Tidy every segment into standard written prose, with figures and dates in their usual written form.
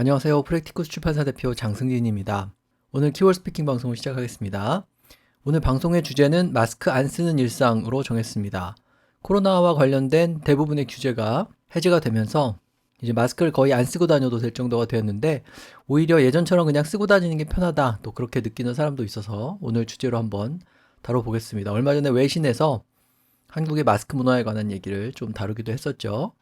안녕하세요. 프랙티쿠스 출판사 대표 장승진입니다. 오늘 키워드 스피킹 방송을 시작하겠습니다. 오늘 방송의 주제는 마스크 안 쓰는 일상으로 정했습니다. 코로나와 관련된 대부분의 규제가 해제가 되면서 이제 마스크를 거의 안 쓰고 다녀도 될 정도가 되었는데 오히려 예전처럼 그냥 쓰고 다니는 게 편하다 또 그렇게 느끼는 사람도 있어서 오늘 주제로 한번 다뤄보겠습니다. 얼마 전에 외신에서 한국의 마스크 문화에 관한 얘기를 좀 다루기도 했었죠.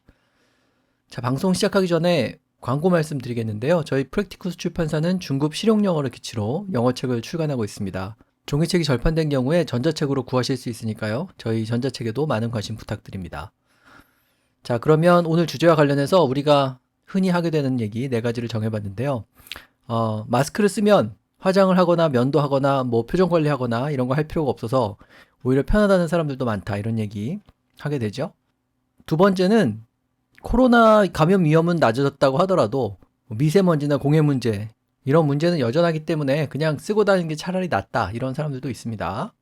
자, 방송 시작하기 전에 광고 말씀드리겠는데요. 저희 프랙티쿠스 출판사는 중급 실용영어를 기치로 영어책을 출간하고 있습니다. 종이책이 절판된 경우에 전자책으로 구하실 수 있으니까요. 저희 전자책에도 많은 관심 부탁드립니다. 자, 그러면 오늘 주제와 관련해서 우리가 흔히 하게 되는 얘기 4가지를 정해봤는데요. 마스크를 쓰면 화장을 하거나 면도하거나 뭐 표정 관리하거나 이런 거 할 필요가 없어서 오히려 편하다는 사람들도 많다 이런 얘기 하게 되죠. 두 번째는 코로나 감염 위험은 낮아졌다고 하더라도 미세먼지나 공해 문제 이런 문제는 여전하기 때문에 그냥 쓰고 다니는 게 차라리 낫다 이런 사람들도 있습니다.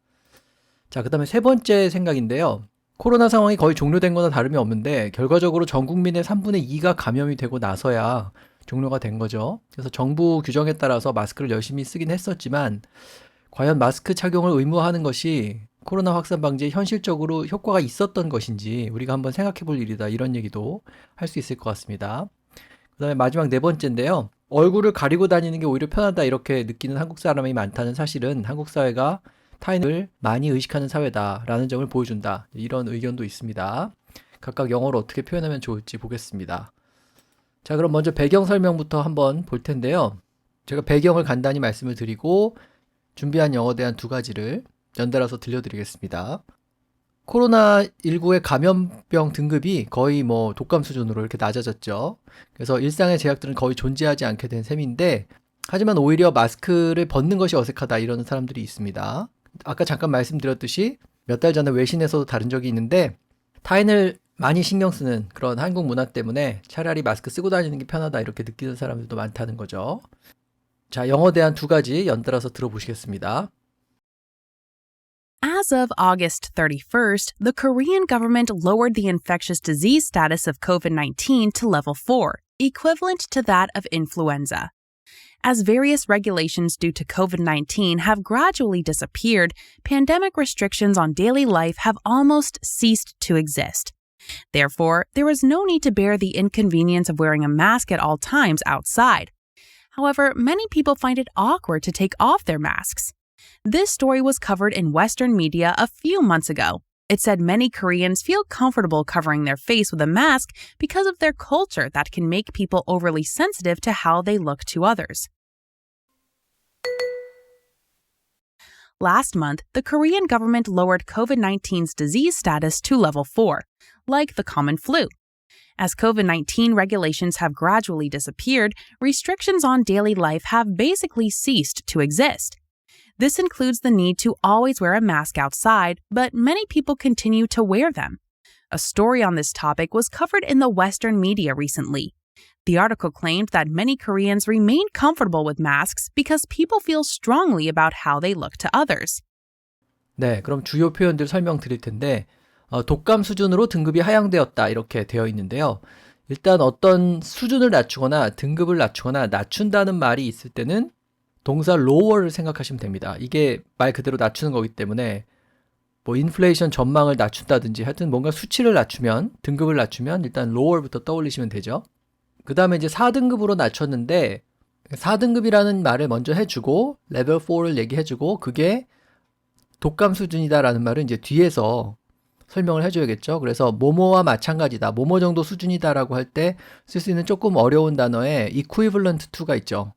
자, 그 다음에 세 번째 생각인데요. 코로나 상황이 거의 종료된 거나 다름이 없는데 결과적으로 전 국민의 3분의 2가 감염이 되고 나서야 종료가 된 거죠. 그래서 정부 규정에 따라서 마스크를 열심히 쓰긴 했었지만 과연 마스크 착용을 의무화하는 것이 코로나 확산 방지에 현실적으로 효과가 있었던 것인지 우리가 한번 생각해 볼 일이다 이런 얘기도 할 수 있을 것 같습니다. 그 다음에 마지막 4번째인데요. 얼굴을 가리고 다니는 게 오히려 편하다 이렇게 느끼는 한국 사람이 많다는 사실은 한국 사회가 타인을 많이 의식하는 사회다라는 점을 보여준다 이런 의견도 있습니다. 각각 영어로 어떻게 표현하면 좋을지 보겠습니다. 자, 그럼 먼저 배경 설명부터 한번 볼 텐데요. 제가 배경을 간단히 말씀을 드리고 준비한 영어에 대한 2가지를 연달아서 들려드리겠습니다. 코로나19의 감염병 등급이 거의 뭐 독감 수준으로 이렇게 낮아졌죠. 그래서 일상의 제약들은 거의 존재하지 않게 된 셈인데 하지만 오히려 마스크를 벗는 것이 어색하다 이러는 사람들이 있습니다. 아까 잠깐 말씀드렸듯이 몇 달 전에 외신에서도 다룬 적이 있는데 타인을 많이 신경 쓰는 그런 한국 문화 때문에 차라리 마스크 쓰고 다니는 게 편하다 이렇게 느끼는 사람들도 많다는 거죠. 자, 영어에 대한 2가지 연달아서 들어보시겠습니다. As of August 31st, the Korean government lowered the infectious disease status of COVID-19 to level 4, equivalent to that of influenza. As various regulations due to COVID-19 have gradually disappeared, pandemic restrictions on daily life have almost ceased to exist. Therefore, there is no need to bear the inconvenience of wearing a mask at all times outside. However, many people find it awkward to take off their masks. This story was covered in Western media a few months ago. It said many Koreans feel comfortable covering their face with a mask because of their culture that can make people overly sensitive to how they look to others. Last month, the Korean government lowered COVID-19's disease status to level 4, like the common flu. As COVID-19 regulations have gradually disappeared, restrictions on daily life have basically ceased to exist. This includes the need to always wear a mask outside, but many people continue to wear them. A story on this topic was covered in the Western media recently. The article claimed that many Koreans remain comfortable with masks because people feel strongly about how they look to others. 네, 그럼 주요 표현들 설명드릴 텐데 독감 수준으로 등급이 하향되었다 이렇게 되어 있는데요. 일단 어떤 수준을 낮추거나 등급을 낮추거나 낮춘다는 말이 있을 때는 동사 lower를 생각하시면 됩니다. 이게 말 그대로 낮추는 거기 때문에 뭐 인플레이션 전망을 낮춘다든지 하여튼 뭔가 수치를 낮추면 등급을 낮추면 일단 lower부터 떠올리시면 되죠. 그 다음에 이제 4등급으로 낮췄는데 4등급이라는 말을 먼저 해주고 레벨 4를 얘기해주고 그게 독감 수준이다라는 말은 이제 뒤에서 설명을 해줘야겠죠. 그래서 뭐뭐와 마찬가지다, 뭐뭐 정도 수준이다라고 할 때 쓸 수 있는 조금 어려운 단어에 equivalent to가 있죠.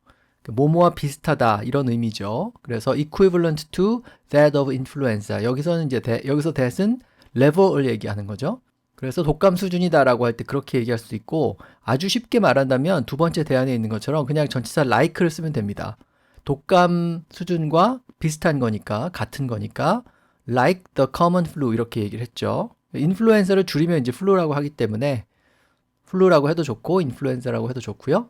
뭐뭐와 비슷하다 이런 의미죠. 그래서 equivalent to that of influenza. 여기서는 이제 여기서 that은 level을 얘기하는 거죠. 그래서 독감 수준이다라고 할 때 그렇게 얘기할 수 있고 아주 쉽게 말한다면 두 번째 대안에 있는 것처럼 그냥 전치사 like를 쓰면 됩니다. 독감 수준과 비슷한 거니까 같은 거니까 like the common flu 이렇게 얘기를 했죠. 인플루엔자를 줄이면 이제 flu라고 하기 때문에 flu라고 해도 좋고 인플루엔자라고 해도 좋고요.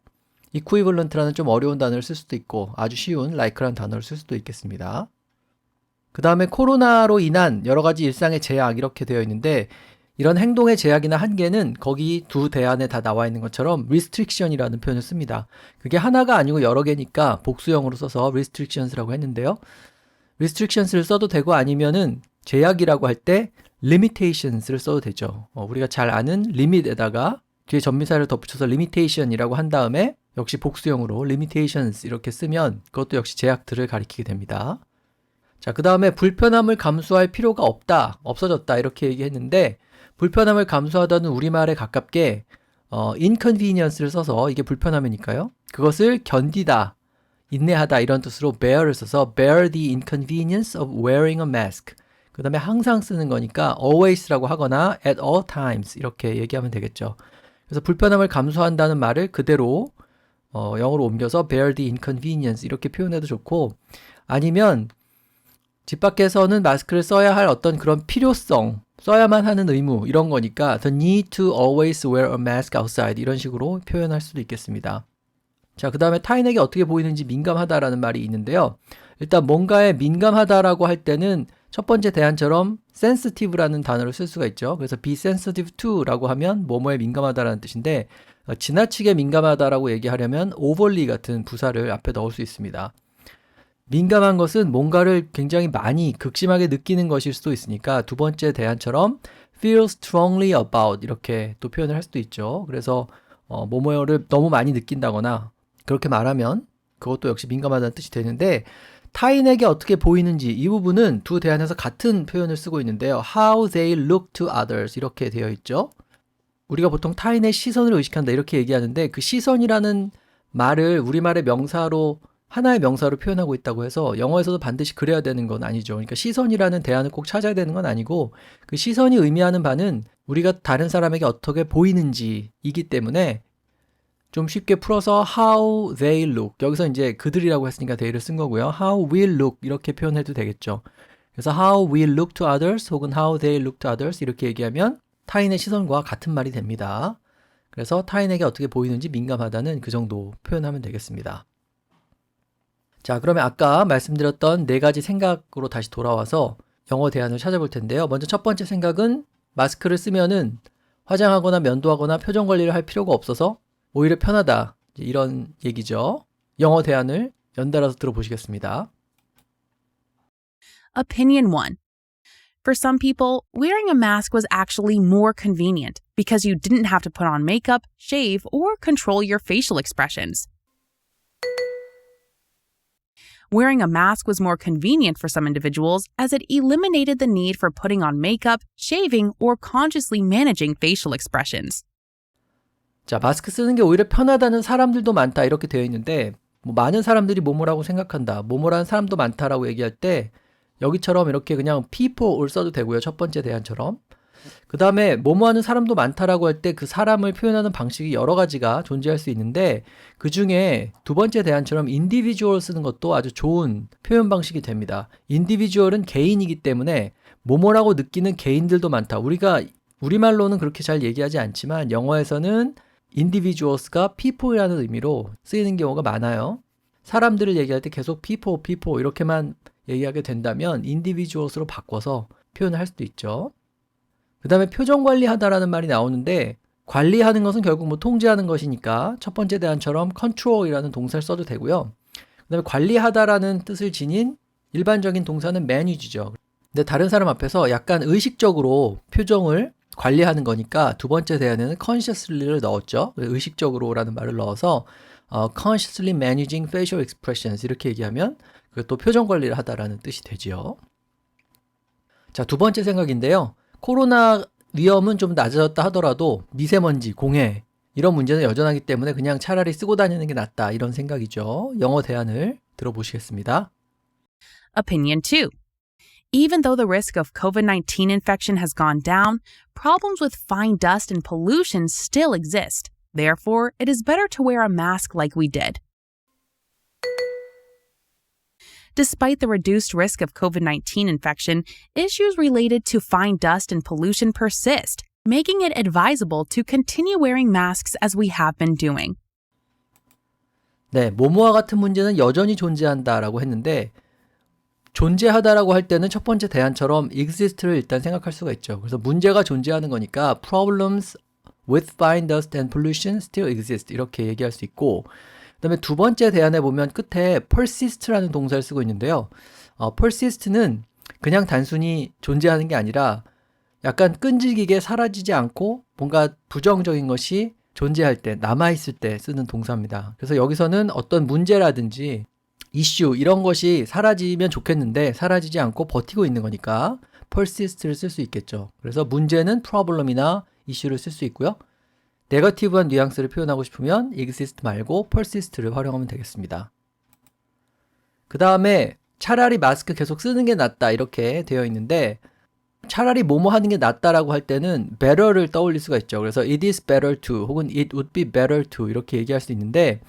equivalent라는 좀 어려운 단어를 쓸 수도 있고 아주 쉬운 like라는 단어를 쓸 수도 있겠습니다. 그 다음에 코로나로 인한 여러 가지 일상의 제약 이렇게 되어 있는데 이런 행동의 제약이나 한계는 거기 두 대안에 다 나와 있는 것처럼 restriction이라는 표현을 씁니다. 그게 하나가 아니고 여러 개니까 복수형으로 써서 restrictions라고 했는데요. restrictions를 써도 되고 아니면은 제약이라고 할 때 limitations를 써도 되죠. 우리가 잘 아는 limit에다가 뒤에 전미사를 덧붙여서 limitation이라고 한 다음에 역시 복수형으로 limitations 이렇게 쓰면 그것도 역시 제약들을 가리키게 됩니다. 자, 그 다음에 불편함을 감수할 필요가 없다, 없어졌다 이렇게 얘기했는데 불편함을 감수하다는 우리말에 가깝게 inconvenience를 써서 이게 불편함이니까요. 그것을 견디다, 인내하다 이런 뜻으로 bear를 써서 bear the inconvenience of wearing a mask. 그 다음에 항상 쓰는 거니까 always라고 하거나 at all times 이렇게 얘기하면 되겠죠. 그래서 불편함을 감수한다는 말을 그대로 영어로 옮겨서 bear the inconvenience 이렇게 표현해도 좋고 아니면 집 밖에서는 마스크를 써야 할 어떤 그런 필요성, 써야만 하는 의무 이런 거니까 the need to always wear a mask outside 이런 식으로 표현할 수도 있겠습니다. 자, 그 다음에 타인에게 어떻게 보이는지 민감하다라는 말이 있는데요. 일단 뭔가에 민감하다라고 할 때는 첫 번째 대안처럼 sensitive라는 단어를 쓸 수가 있죠. 그래서 be sensitive to라고 하면 뭐뭐에 민감하다라는 뜻인데 지나치게 민감하다라고 얘기하려면 overly 같은 부사를 앞에 넣을 수 있습니다. 민감한 것은 뭔가를 굉장히 많이 극심하게 느끼는 것일 수도 있으니까 두 번째 대안처럼 feel strongly about 이렇게 또 표현을 할 수도 있죠. 그래서 뭐뭐를 너무 많이 느낀다거나 그렇게 말하면 그것도 역시 민감하다는 뜻이 되는데 타인에게 어떻게 보이는지 이 부분은 두 대안에서 같은 표현을 쓰고 있는데요. How they look to others 이렇게 되어 있죠. 우리가 보통 타인의 시선을 의식한다 이렇게 얘기하는데 그 시선이라는 말을 우리말의 명사로 하나의 명사로 표현하고 있다고 해서 영어에서도 반드시 그래야 되는 건 아니죠. 그러니까 시선이라는 대안을 꼭 찾아야 되는 건 아니고 그 시선이 의미하는 바는 우리가 다른 사람에게 어떻게 보이는지이기 때문에 좀 쉽게 풀어서 how they look 여기서 이제 그들이라고 했으니까 they를 쓴 거고요. how we look 이렇게 표현해도 되겠죠. 그래서 how we look to others 혹은 how they look to others 이렇게 얘기하면 타인의 시선과 같은 말이 됩니다. 그래서 타인에게 어떻게 보이는지 민감하다는 그 정도 표현하면 되겠습니다. 자, 그러면 아까 말씀드렸던 네 가지 생각으로 다시 돌아와서 영어 대안을 찾아볼 텐데요. 먼저 첫 번째 생각은 마스크를 쓰면은 화장하거나 면도하거나 표정 관리를 할 필요가 없어서 오히려 편하다. 이런 얘기죠. 영어 대안을 연달아서 들어보시겠습니다. Opinion 1. For some people, wearing a mask was actually more convenient because you didn't have to put on makeup, shave, or control your facial expressions. Wearing a mask was more convenient for some individuals as it eliminated the need for putting on makeup, shaving, or consciously managing facial expressions. 자, 마스크 쓰는 게 오히려 편하다는 사람들도 많다 이렇게 되어 있는데 많은 사람들이 뭐뭐라고 생각한다, 뭐뭐라는 사람도 많다라고 얘기할 때 여기처럼 이렇게 그냥 people을 써도 되고요. 첫 번째 대안처럼. 그 다음에 뭐뭐 하는 사람도 많다라고 할 때 그 사람을 표현하는 방식이 여러 가지가 존재할 수 있는데 그 중에 두 번째 대안처럼 individual 쓰는 것도 아주 좋은 표현 방식이 됩니다. individual은 개인이기 때문에 뭐뭐라고 느끼는 개인들도 많다. 우리가 우리말로는 그렇게 잘 얘기하지 않지만 영어에서는 individuals가 people이라는 의미로 쓰이는 경우가 많아요. 사람들을 얘기할 때 계속 people 이렇게만 얘기하게 된다면 individuals로 바꿔서 표현을 할 수도 있죠. 그 다음에 표정 관리하다라는 말이 나오는데 관리하는 것은 결국 뭐 통제하는 것이니까 첫 번째 대안처럼 control이라는 동사를 써도 되고요. 그 다음에 관리하다라는 뜻을 지닌 일반적인 동사는 manage죠. 근데 다른 사람 앞에서 약간 의식적으로 표정을 관리하는 거니까 두 번째 대안에는 consciously를 넣었죠. 의식적으로라는 말을 넣어서 consciously managing facial expressions 이렇게 얘기하면 그것도 표정 관리를 하다라는 뜻이 되지요. 자, 두 번째 생각인데요. 코로나 위험은 좀 낮아졌다 하더라도 미세먼지, 공해 이런 문제는 여전하기 때문에 그냥 차라리 쓰고 다니는 게 낫다 이런 생각이죠. 영어 대안을 들어보시겠습니다. Opinion 2. Even though the risk of COVID-19 infection has gone down, problems with fine dust and pollution still exist. Therefore, it is better to wear a mask like we did. Despite the reduced risk of COVID-19 infection, issues related to fine dust and pollution persist, making it advisable to continue wearing masks as we have been doing. 네, 뭐뭐와 같은 문제는 여전히 존재한다라고 했는데 존재하다라고 할 때는 첫 번째 대안처럼 exist를 일단 생각할 수가 있죠. 그래서 문제가 존재하는 거니까 problems with fine dust and pollution still exist 이렇게 얘기할 수 있고, 그 다음에 두 번째 대안에 보면 끝에 persist라는 동사를 쓰고 있는데요. persist는 그냥 단순히 존재하는 게 아니라 약간 끈질기게 사라지지 않고 뭔가 부정적인 것이 존재할 때, 남아있을 때 쓰는 동사입니다. 그래서 여기서는 어떤 문제라든지 이슈 이런 것이 사라지면 좋겠는데 사라지지 않고 버티고 있는 거니까 persist를 쓸 수 있겠죠. 그래서 문제는 problem이나 이슈를 쓸 수 있고요. 네거티브한 뉘앙스를 표현하고 싶으면 exist 말고 persist를 활용하면 되겠습니다. 그 다음에 차라리 마스크 계속 쓰는 게 낫다 이렇게 되어 있는데, 차라리 뭐뭐 하는 게 낫다라고 할 때는 better를 떠올릴 수가 있죠. 그래서 it is better to 혹은 it would be better to 이렇게 얘기할 수 있는데,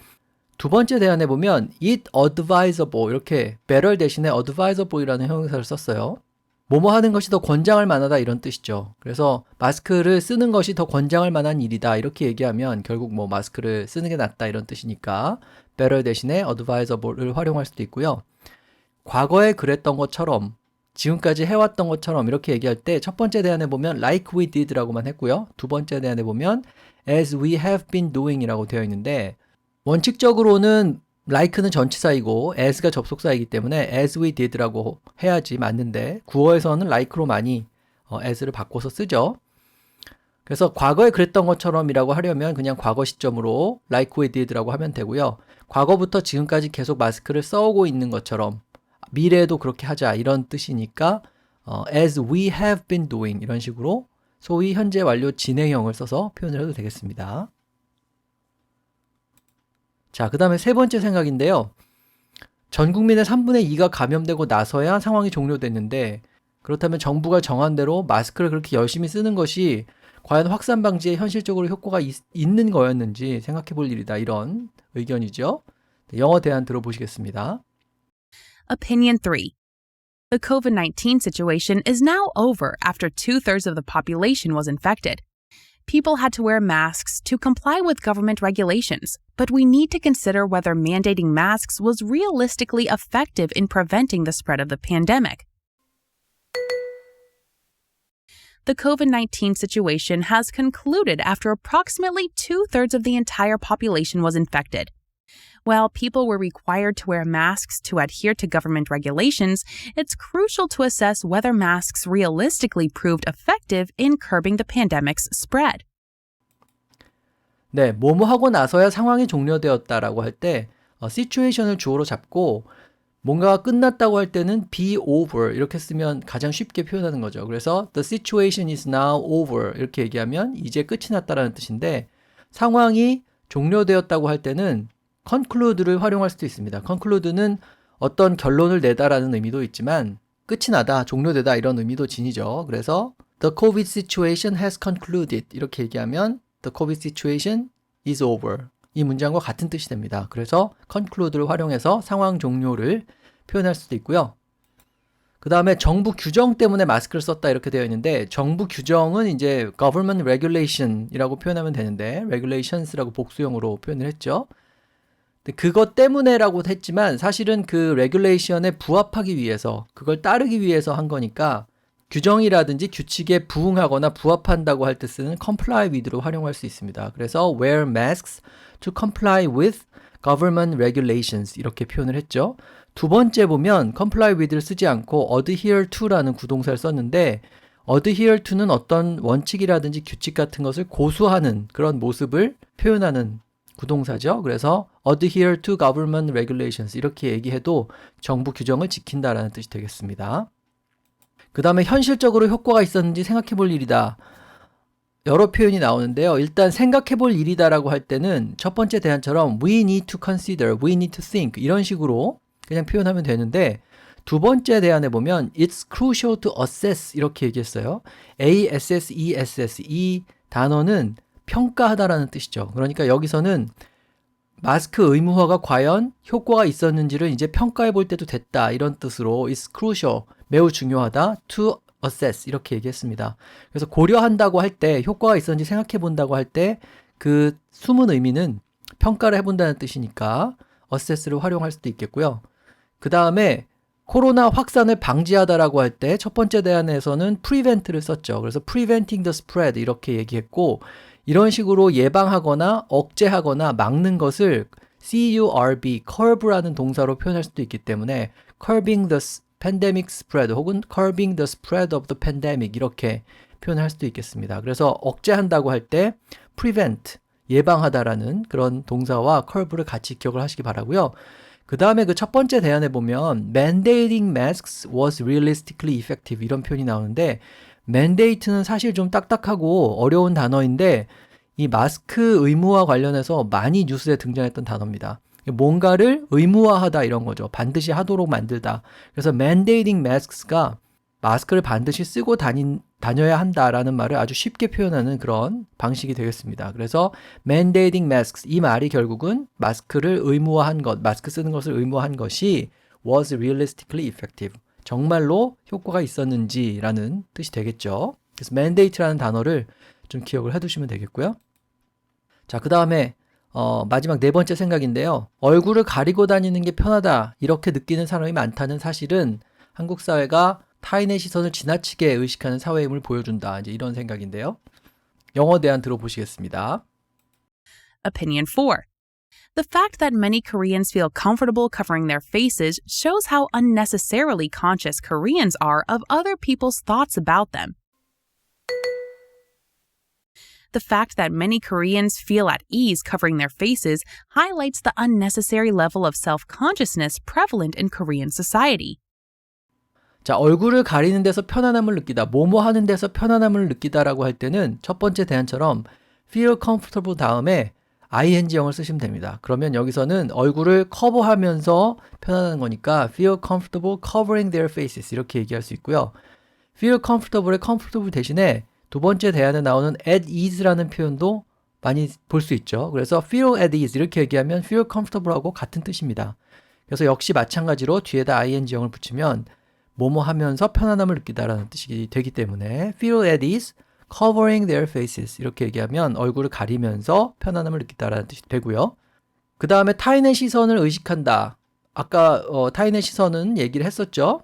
두 번째 대안에 보면 it advisable 이렇게 better 대신에 advisable이라는 형용사를 썼어요. 뭐뭐 하는 것이 더 권장할 만하다 이런 뜻이죠. 그래서 마스크를 쓰는 것이 더 권장할 만한 일이다 이렇게 얘기하면 결국 뭐 마스크를 쓰는 게 낫다 이런 뜻이니까 better 대신에 advisable을 활용할 수도 있고요. 과거에 그랬던 것처럼, 지금까지 해왔던 것처럼 이렇게 얘기할 때 첫 번째 대안에 보면 like we did라고만 했고요. 두 번째 대안에 보면 as we have been doing 이라고 되어 있는데, 원칙적으로는 like는 전치사이고 as가 접속사이기 때문에 as we did라고 해야지 맞는데, 구어에서는 like로 많이 as를 바꿔서 쓰죠. 그래서 과거에 그랬던 것처럼 이라고 하려면 그냥 과거 시점으로 like we did라고 하면 되고요. 과거부터 지금까지 계속 마스크를 써오고 있는 것처럼 미래에도 그렇게 하자 이런 뜻이니까 as we have been doing 이런 식으로 소위 현재 완료 진행형을 써서 표현을 해도 되겠습니다. 자, 그 다음에 세 번째 생각인데요. 전 국민의 3분의 2가 감염되고 나서야 상황이 종료됐는데, 그렇다면 정부가 정한 대로 마스크를 그렇게 열심히 쓰는 것이 과연 확산 방지에 현실적으로 효과가 있는 거였는지 생각해 볼 일이다 이런 의견이죠. 영어 대안 들어보시겠습니다. Opinion 3. The COVID-19 situation is now over after 2/3 of the population was infected. People had to wear masks to comply with government regulations, but we need to consider whether mandating masks was realistically effective in preventing the spread of the pandemic. The COVID-19 situation has concluded after approximately 2/3 of the entire population was infected. While people were required to wear masks to adhere to government regulations, it's crucial to assess whether masks realistically proved effective in curbing the pandemic's spread. 네, 뭐뭐 하고 나서야 상황이 종료되었다라고 할 때 situation을 주어로 잡고 뭔가가 끝났다고 할 때는 be over 이렇게 쓰면 가장 쉽게 표현하는 거죠. 그래서 the situation is now over 이렇게 얘기하면 이제 끝이 났다라는 뜻인데, 상황이 종료되었다고 할 때는 conclude를 활용할 수도 있습니다. conclude는 어떤 결론을 내다라는 의미도 있지만 끝이 나다, 종료되다 이런 의미도 지니죠. 그래서 the COVID situation has concluded 이렇게 얘기하면 the COVID situation is over 이 문장과 같은 뜻이 됩니다. 그래서 conclude를 활용해서 상황 종료를 표현할 수도 있고요. 그 다음에 정부 규정 때문에 마스크를 썼다 이렇게 되어 있는데, 정부 규정은 이제 government regulation이라고 표현하면 되는데 regulations라고 복수형으로 표현을 했죠. 그것 때문에라고 했지만 사실은 그 regulation에 부합하기 위해서, 그걸 따르기 위해서 한 거니까 규정이라든지 규칙에 부응하거나 부합한다고 할 때 쓰는 comply with로 활용할 수 있습니다. 그래서 wear masks to comply with government regulations 이렇게 표현을 했죠. 두 번째 보면 comply with를 쓰지 않고 adhere to라는 구동사를 썼는데, adhere to는 어떤 원칙이라든지 규칙 같은 것을 고수하는 그런 모습을 표현하는 구동사죠. 그래서 adhere to government regulations 이렇게 얘기해도 정부 규정을 지킨다라는 뜻이 되겠습니다. 그 다음에 현실적으로 효과가 있었는지 생각해 볼 일이다. 여러 표현이 나오는데요. 일단 생각해 볼 일이다라고 할 때는 첫 번째 대안처럼 we need to consider, we need to think 이런 식으로 그냥 표현하면 되는데, 두 번째 대안에 보면 it's crucial to assess 이렇게 얘기했어요. A-S-S-E-S-S 이 단어는 평가하다라는 뜻이죠. 그러니까 여기서는 마스크 의무화가 과연 효과가 있었는지를 이제 평가해 볼 때도 됐다 이런 뜻으로 it's crucial 매우 중요하다 to assess 이렇게 얘기했습니다. 그래서 고려한다고 할 때, 효과가 있었는지 생각해 본다고 할 때 그 숨은 의미는 평가를 해본다는 뜻이니까 assess를 활용할 수도 있겠고요. 그 다음에 코로나 확산을 방지하다라고 할 때 첫 번째 대안에서는 prevent를 썼죠. 그래서 preventing the spread 이렇게 얘기했고 이런 식으로 예방하거나 억제하거나 막는 것을 curb, curb라는 동사로 표현할 수도 있기 때문에 curbing the pandemic spread 혹은 curbing the spread of the pandemic 이렇게 표현할 수도 있겠습니다. 그래서 억제한다고 할 때 prevent, 예방하다라는 그런 동사와 curb를 같이 기억을 하시기 바라고요. 그 다음에 그 첫 번째 대안에 보면 mandating masks was realistically effective 이런 표현이 나오는데 mandate는 사실 좀 딱딱하고 어려운 단어인데 이 마스크 의무화 관련해서 많이 뉴스에 등장했던 단어입니다. 뭔가를 의무화하다 이런 거죠. 반드시 하도록 만들다. 그래서 mandating masks가 마스크를 반드시 쓰고 다녀야 한다라는 말을 아주 쉽게 표현하는 그런 방식이 되겠습니다. 그래서 mandating masks 이 말이 결국은 마스크를 의무화한 것, 마스크 쓰는 것을 의무화한 것이 was realistically effective. 정말로 효과가 있었는지라는 뜻이 되겠죠. 그래서 mandate라는 단어를 좀 기억을 해두시면 되겠고요. 자, 그 다음에 마지막 네 번째 생각인데요. 얼굴을 가리고 다니는 게 편하다 이렇게 느끼는 사람이 많다는 사실은 한국 사회가 타인의 시선을 지나치게 의식하는 사회임을 보여준다. 이제 이런 생각인데요. 영어 대안 들어보시겠습니다. Opinion 4. The fact that many Koreans feel comfortable covering their faces shows how unnecessarily conscious Koreans are of other people's thoughts about them. The fact that many Koreans feel at ease covering their faces highlights the unnecessary level of self-consciousness prevalent in Korean society. 자, 얼굴을 가리는 데서 편안함을 느끼다, 뭐뭐 하는 데서 편안함을 느끼다라고 할 때는 첫 번째 대안처럼 feel comfortable 다음에 ing형을 쓰시면 됩니다. 그러면 여기서는 얼굴을 커버하면서 편안한 거니까 feel comfortable covering their faces 이렇게 얘기할 수 있고요. feel comfortable의 comfortable 대신에 두 번째 대안에 나오는 at ease라는 표현도 많이 볼 수 있죠. 그래서 feel at ease 이렇게 얘기하면 feel comfortable하고 같은 뜻입니다. 그래서 역시 마찬가지로 뒤에다 ing형을 붙이면 뭐뭐 하면서 편안함을 느끼다라는 뜻이 되기 때문에 feel at ease, covering their faces 이렇게 얘기하면 얼굴을 가리면서 편안함을 느끼다라는 뜻이 되고요. 그 다음에 타인의 시선을 의식한다. 아까 타인의 시선은 얘기를 했었죠.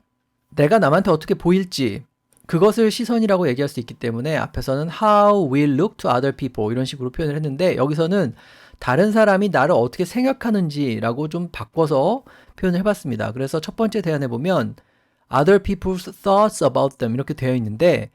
내가 남한테 어떻게 보일지 그것을 시선이라고 얘기할 수 있기 때문에 앞에서는 how we look to other people 이런 식으로 표현을 했는데 여기서는 다른 사람이 나를 어떻게 생각하는지라고 좀 바꿔서 표현을 해봤습니다. 그래서 첫 번째 대안에 보면 other people's thoughts about them 이렇게 되어 있는데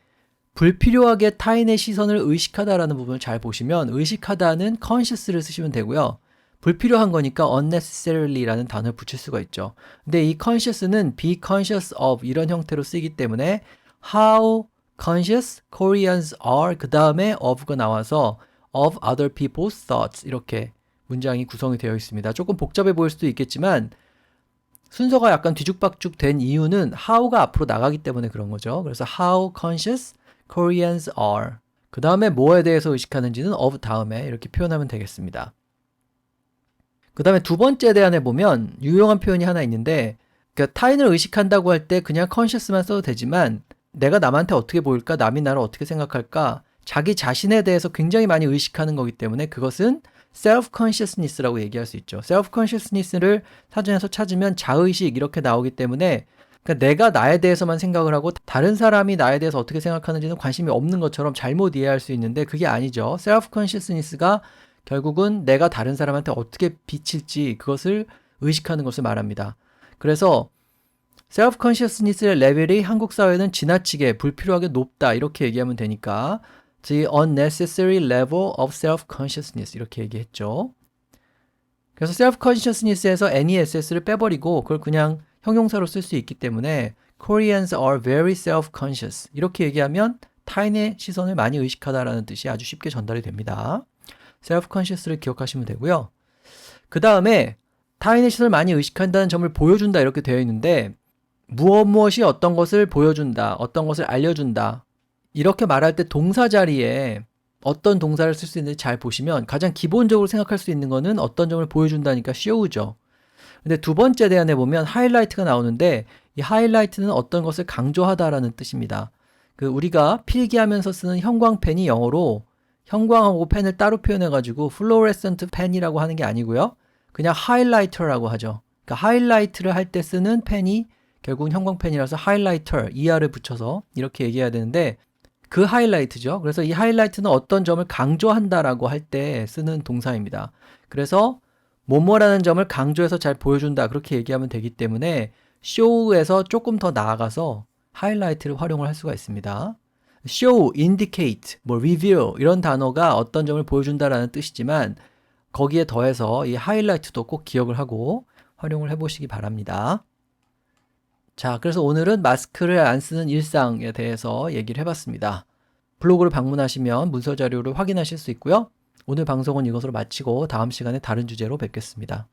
불필요하게 타인의 시선을 의식하다라는 부분을 잘 보시면 의식하다는 conscious를 쓰시면 되고요. 불필요한 거니까 unnecessary라는 단어를 붙일 수가 있죠. 근데 이 conscious는 be conscious of 이런 형태로 쓰이기 때문에 how conscious Koreans are 그 다음에 of가 나와서 of other people's thoughts 이렇게 문장이 구성이 되어 있습니다. 조금 복잡해 보일 수도 있겠지만 순서가 약간 뒤죽박죽 된 이유는 how가 앞으로 나가기 때문에 그런 거죠. 그래서 how conscious Koreans are. 그 다음에 뭐에 대해서 의식하는지는 of 다음에 이렇게 표현하면 되겠습니다. 그 다음에 두 번째 대안에 보면 유용한 표현이 하나 있는데 그러니까 타인을 의식한다고 할 때 그냥 conscious만 써도 되지만 내가 남한테 어떻게 보일까? 남이 나를 어떻게 생각할까? 자기 자신에 대해서 굉장히 많이 의식하는 거기 때문에 그것은 self-consciousness라고 얘기할 수 있죠. self-consciousness를 사전에서 찾으면 자의식 이렇게 나오기 때문에 그러니까 내가 나에 대해서만 생각을 하고 다른 사람이 나에 대해서 어떻게 생각하는지는 관심이 없는 것처럼 잘못 이해할 수 있는데 그게 아니죠. self-consciousness가 결국은 내가 다른 사람한테 어떻게 비칠지 그것을 의식하는 것을 말합니다. 그래서 self-consciousness의 레벨이 한국 사회는 지나치게 불필요하게 높다 이렇게 얘기하면 되니까 The unnecessary level of self-consciousness 이렇게 얘기했죠. 그래서 self-consciousness에서 NESS를 빼버리고 그걸 그냥 형용사로 쓸 수 있기 때문에 Koreans are very self-conscious 이렇게 얘기하면 타인의 시선을 많이 의식하다라는 뜻이 아주 쉽게 전달이 됩니다. self-conscious를 기억하시면 되고요. 그 다음에 타인의 시선을 많이 의식한다는 점을 보여준다 이렇게 되어 있는데 무엇이 어떤 것을 보여준다, 어떤 것을 알려준다 이렇게 말할 때 동사 자리에 어떤 동사를 쓸 수 있는지 잘 보시면 가장 기본적으로 생각할 수 있는 거는 어떤 점을 보여준다니까 show죠. 근데 두 번째 대안에 보면 하이라이트가 나오는데 이 하이라이트는 어떤 것을 강조하다라는 뜻입니다. 우리가 필기하면서 쓰는 형광펜이 영어로 형광하고 펜을 따로 표현해가지고 fluorescent 펜이라고 하는 게 아니고요. 그냥 하이라이터라고 하죠. 그러니까 하이라이트를 할 때 쓰는 펜이 결국은 형광펜이라서 하이라이터, ER을 붙여서 이렇게 얘기해야 되는데 그 하이라이트죠. 그래서 이 하이라이트는 어떤 점을 강조한다라고 할 때 쓰는 동사입니다. 그래서 뭐뭐라는 점을 강조해서 잘 보여준다 그렇게 얘기하면 되기 때문에 show에서 조금 더 나아가서 하이라이트를 활용을 할 수가 있습니다. show, indicate, 뭐 reveal 이런 단어가 어떤 점을 보여준다라는 뜻이지만 거기에 더해서 이 하이라이트도 꼭 기억을 하고 활용을 해보시기 바랍니다. 자, 그래서 오늘은 마스크를 안 쓰는 일상에 대해서 얘기를 해봤습니다. 블로그를 방문하시면 문서 자료를 확인하실 수 있고요. 오늘 방송은 이것으로 마치고 다음 시간에 다른 주제로 뵙겠습니다.